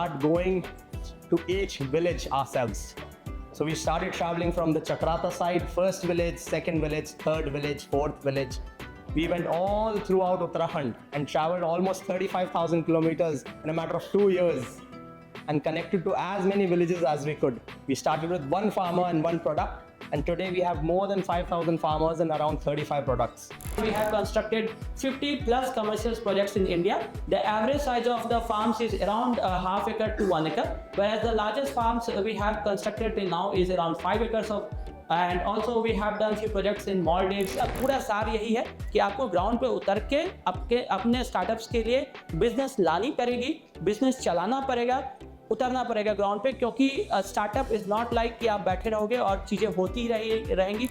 start going to each village ourselves. So we started traveling from the Chakrata side, first village, second village, third village, fourth village. We went all throughout Uttarakhand and traveled almost 35,000 kilometers in a matter of 2 years and connected to as many villages as we could. We started with one farmer and one product, and today we have more than 5,000 farmers and around 35 products. We have constructed 50 plus commercial projects in India. The average size of the farms is around half acre to 1 acre, whereas the largest farms we have constructed till now is around 5 acres of, and also we have done few projects in Maldives. अब पूरा सार यही है कि आपको ground पे उतर के अपने स्टार्टअप्स के लिए बिजनेस लानी पड़ेगी, बिजनेस चलाना पड़ेगा, उतरना पड़ेगा ग्राउंड पे, क्योंकि स्टार्टअप इज नॉट लाइक कि आप बैठे रहोगे और चीज़ें होती रहेंगी।